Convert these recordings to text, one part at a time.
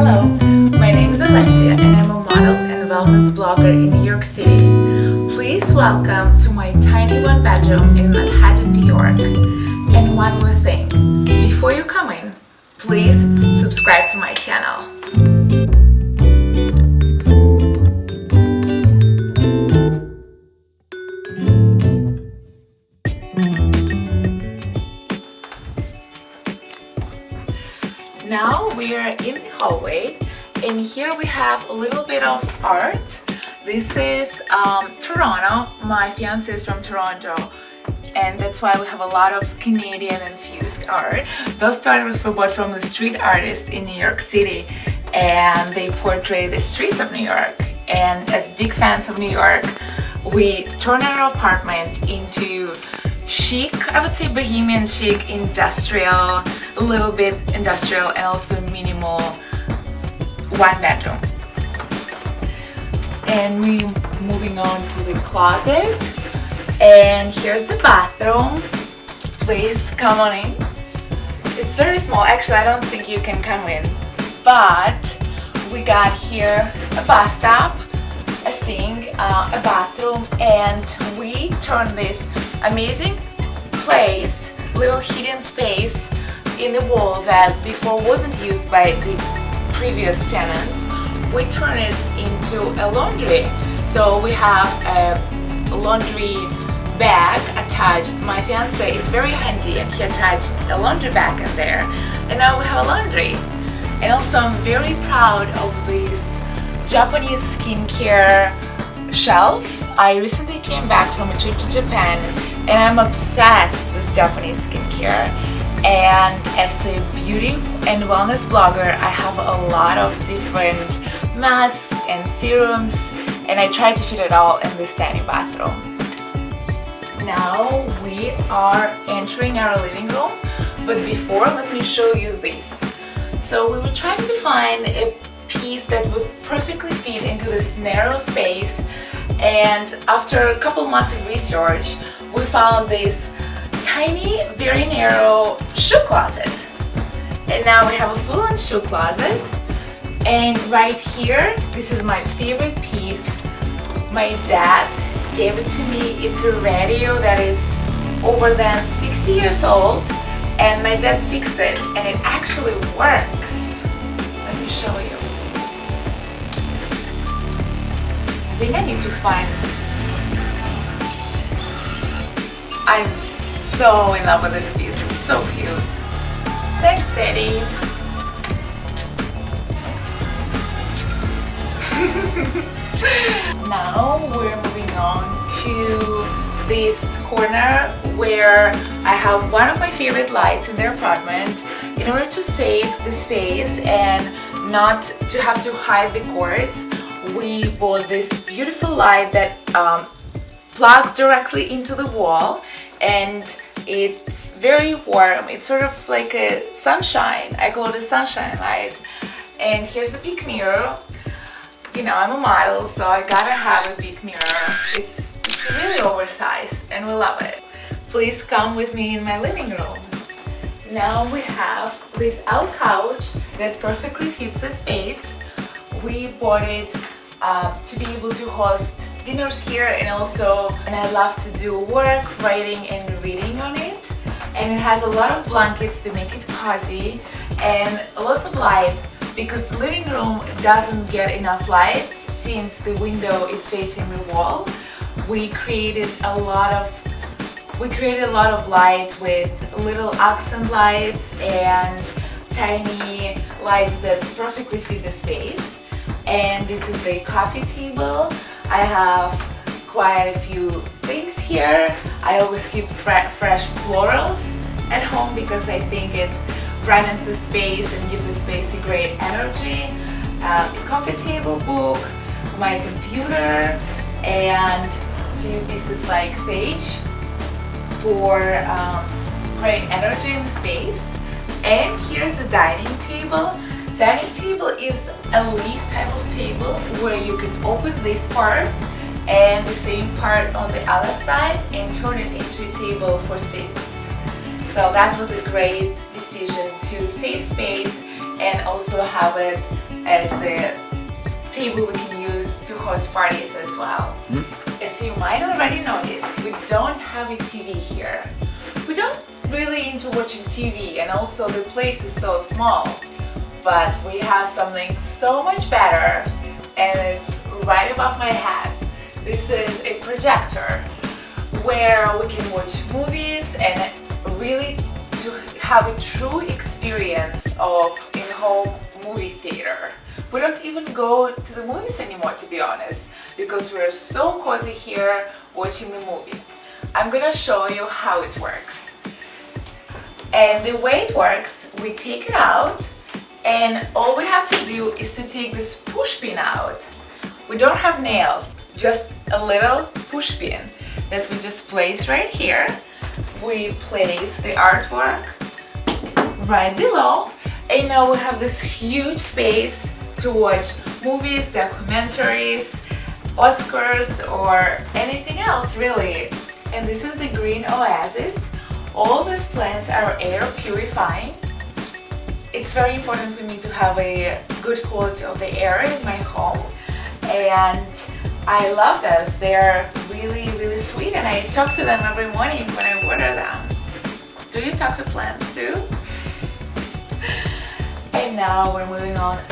Hello, my name is Alessia and I'm a model and wellness blogger in New York City. Please welcome to my tiny one bedroom in Manhattan, New York. And one more thing, before you come in, please subscribe to my channel. Now we are in the hallway and here we have a little bit of art. This is Toronto. My fiance is from Toronto and that's why we have a lot of Canadian infused art. Those art were bought from the street artists in New York City and they portray the streets of New York. And as big fans of New York, we turned our apartment into chic, I would say bohemian chic, industrial, a little bit industrial and also minimal one bedroom. And we moving on to the closet and here's the bathroom. Please come on in. It's very small, actually I don't think you can come in, but we got here a bathtub, a sink, a bathroom, and we turned this amazing place, little hidden space in the wall that before wasn't used by the previous tenants. We turned it into a laundry. So we have a laundry bag attached. My fiance is very handy and he attached a laundry bag in there. And now we have a laundry. And also I'm very proud of this Japanese skincare shelf. I recently came back from a trip to Japan and I'm obsessed with Japanese skincare. And as a beauty and wellness blogger, I have a lot of different masks and serums and I try to fit it all in this tiny bathroom. Now we are entering our living room, but before let me show you this. So we were trying to find a piece that would perfectly fit into this narrow space, and after a couple months of research we found this tiny, very narrow shoe closet. And now we have a full-on shoe closet. And right here, this is my favorite piece. My dad gave it to me. It's a radio that is over than 60 years old and my dad fixed it and it actually works. Let me show you. I think I need to find. I'm so in love with this piece. It's so cute. Thanks, Daddy. Now we're moving on to this corner where I have one of my favorite lights in the apartment. In order to save the space and not to have to hide the cords, we bought this beautiful light that plugs directly into the wall and it's very warm. It's sort of like a sunshine. I call it a sunshine light. And here's the big mirror. You know, I'm a model, so I gotta have a big mirror. It's really oversized and we love it. Please come with me in my living room. Now we have this owl couch that perfectly fits the space. We bought it to be able to host dinners here and I love to do work, writing and reading on it. And it has a lot of blankets to make it cozy and lots of light because the living room doesn't get enough light since the window is facing the wall. We created a lot of light with little accent lights and tiny lights that perfectly fit the space. And this is the coffee table. I have quite a few things here. I always keep fresh florals at home because I think it brightens the space and gives the space a great energy. A coffee table, book, my computer, and a few pieces like sage for great energy in the space. And here's the dining table. Dining table is a leaf type of table where you can open this part and the same part on the other side and turn it into a table for six. So that was a great decision to save space and also have it as a table we can use to host parties as well. As you might already notice, we don't have a TV here. We don't really into watching TV, and also the place is so small. But we have something so much better, and it's right above my head. This is a projector where we can watch movies and really to have a true experience of in-home movie theater. We don't even go to the movies anymore, to be honest, because we're so cozy here watching the movie. I'm gonna show you how it works. And the way it works, we take it out, and all we have to do is to take this push pin out. We don't have nails, just a little push pin that we just place right here. We place the artwork right below, and now we have this huge space to watch movies, documentaries, Oscars, or anything else really. And this is the green oasis. All these plants are air purifying. It's very important for me to have a good quality of the air in my home, and I love this. They're really sweet, and I talk to them every morning when I water them. Do you talk to plants too? And now we're moving on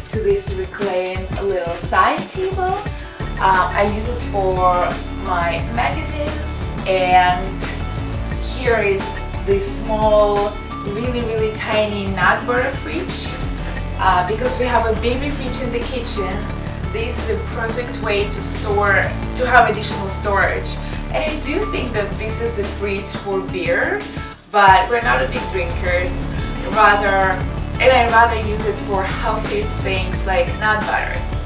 to this reclaimed little side table. I use it for my magazines, and here is this small, really tiny nut butter fridge. Because we have a baby fridge in the kitchen, this is a perfect way to have additional storage. And I do think that this is the fridge for beer, but we're not a big drinkers. I'd rather use it for healthy things like nut butters.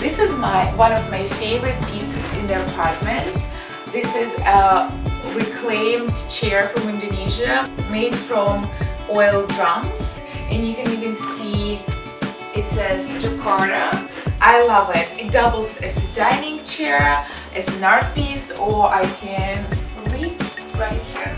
This is one of my favorite pieces in the apartment. This is a reclaimed chair from Indonesia made from oil drums, and you can even see it says Jakarta. I love it. It doubles as a dining chair, as an art piece, or I can read right here.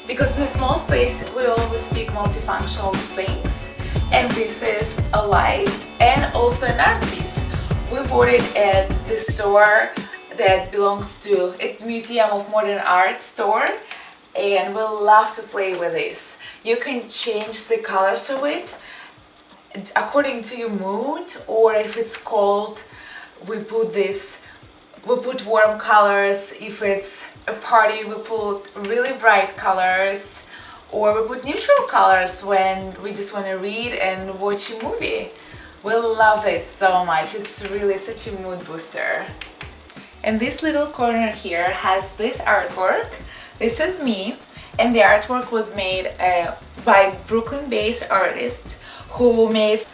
Because in a small space we always pick multifunctional things, and this is a light and also an art piece. We bought it at the store that belongs to a Museum of Modern Art store, and we love to play with this. You can change the colors of it according to your mood, or if it's cold, we put warm colors. If it's a party, we put really bright colors, or we put neutral colors when we just want to read and watch a movie. We love this so much. It's really such a mood booster. And this little corner here has this artwork. This is me, and the artwork was made by Brooklyn-based artist who makes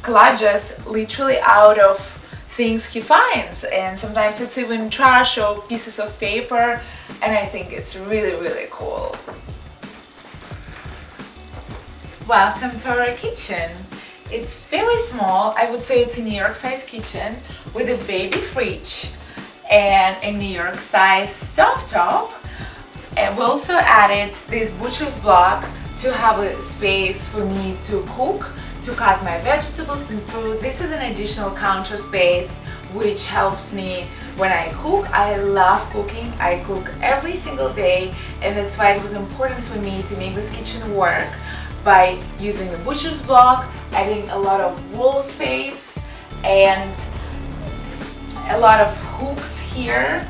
collages literally out of things he finds, and sometimes it's even trash or pieces of paper, and I think it's really cool. Welcome to our kitchen. It's very small. I would say it's a New York size kitchen with a baby fridge and a New York size stovetop. And we also added this butcher's block to have a space for me to cook, to cut my vegetables and fruit. This is an additional counter space which helps me when I cook. I love cooking. I cook every single day, and that's why it was important for me to make this kitchen work by using a butcher's block, adding a lot of wall space and a lot of hooks here.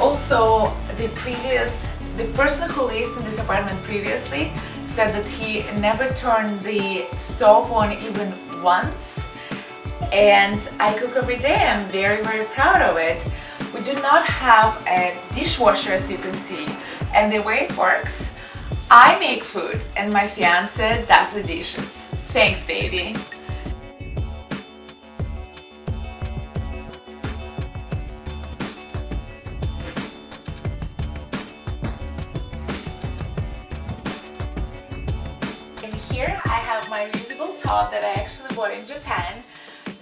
Also, the person who lived in this apartment previously said that he never turned the stove on even once, and I cook every day. I'm very proud of it. We do not have a dishwasher, as you can see, and the way it works, I make food and my fiance does the dishes. Thanks, baby. Here I have my reusable towel that I actually bought in Japan.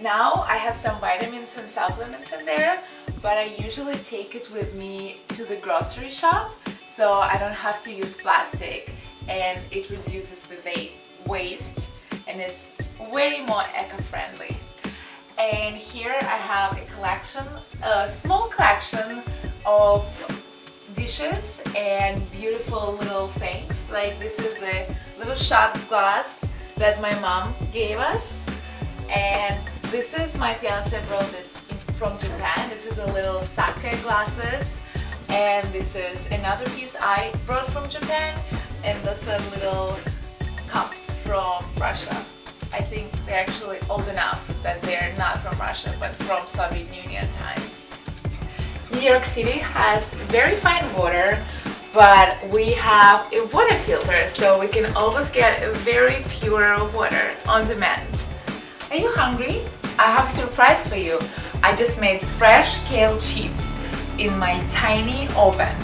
Now I have some vitamins and supplements in there, but I usually take it with me to the grocery shop so I don't have to use plastic, and it reduces the waste, and it's way more eco-friendly. And here I have a collection, a small collection of dishes and beautiful little things. Like this is a little shot glass that my mom gave us, and this is my fiance brought this from Japan. This is a little sake glasses, and this is another piece I brought from Japan, and those are little cups from Russia. I think they're actually old enough that they're not from Russia but from Soviet Union times. New York City has very fine water, but we have a water filter, so we can always get a very pure water on demand. Are you hungry? I have a surprise for you. I just made fresh kale chips in my tiny oven.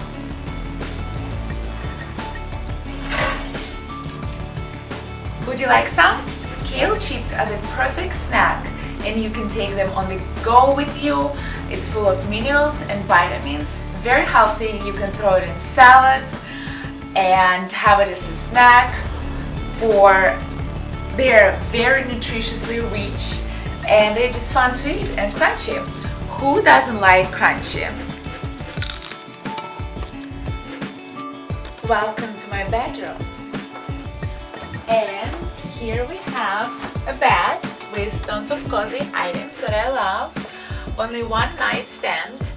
Would you like some? Kale chips are the perfect snack, and you can take them on the go with you. It's full of minerals and vitamins, very healthy. You can throw it in salads and have it as a snack. They're very nutritiously rich, and they're just fun to eat and crunchy. Who doesn't like crunchy? Welcome to my bedroom. And here we have a bed with tons of cozy items that I love. Only one nightstand.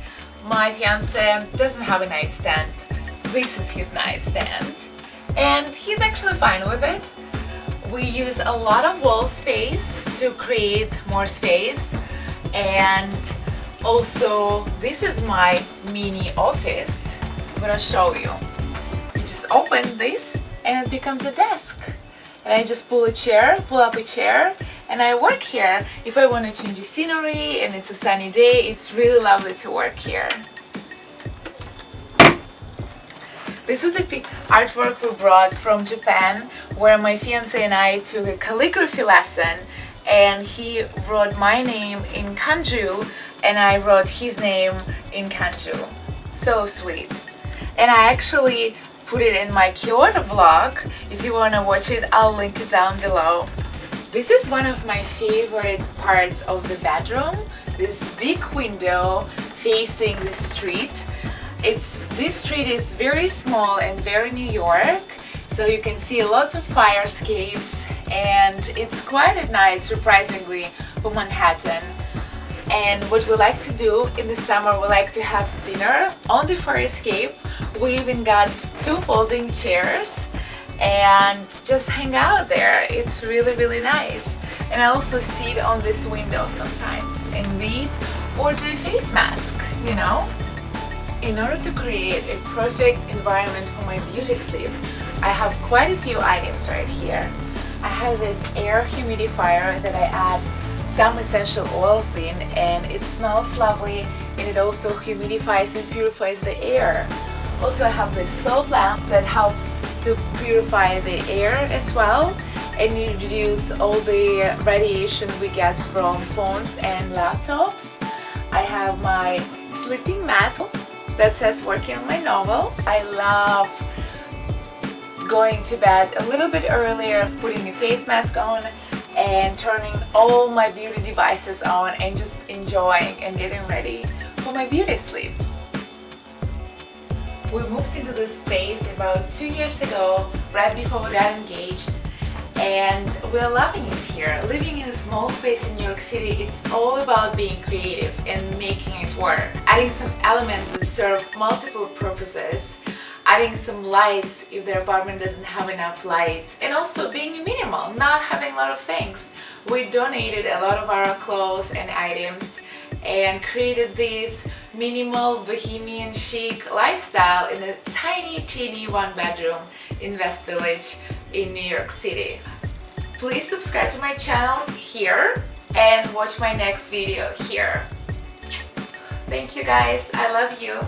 My fiance doesn't have a nightstand. This is his nightstand, and he's actually fine with it. We use a lot of wall space to create more space, and also this is my mini office. I'm gonna show you. You just open this and it becomes a desk. And I just pull up a chair, and I work here. If I want to change the scenery and it's a sunny day, it's really lovely to work here. This is the artwork we brought from Japan, where my fiance and I took a calligraphy lesson, and he wrote my name in kanju and I wrote his name in kanju. So sweet. And I actually put it in my Kyoto vlog. If you want to watch it, I'll link it down below. This is one of my favorite parts of the bedroom. This big window facing the street. This street is very small and very New York, so you can see lots of fire escapes, and it's quiet at night, surprisingly, for Manhattan. And what we like to do in the summer, we like to have dinner on the fire escape. We even got 2 folding chairs and just hang out there. It's really, really nice. And I also sit on this window sometimes and read or do a face mask, you know. In order to create a perfect environment for my beauty sleep, I have quite a few items right here. I have this air humidifier that I add some essential oils in, and it smells lovely, and it also humidifies and purifies the air. Also, I have this salt lamp that helps to purify the air as well and reduce all the radiation we get from phones and laptops. I have my sleeping mask that says working on my novel. I love going to bed a little bit earlier, putting a face mask on and turning all my beauty devices on and just enjoying and getting ready for my beauty sleep. We moved into this space about 2 years ago, right before we got engaged, and we're loving it here. Living in a small space in New York City, it's all about being creative and making it work. Adding some elements that serve multiple purposes, adding some lights if the apartment doesn't have enough light, and also being minimal, not having a lot of things. We donated a lot of our clothes and items and created this minimal bohemian chic lifestyle in a tiny teeny 1-bedroom in West Village in New York City. Please subscribe to my channel here and watch my next video here. Thank you guys, I love you.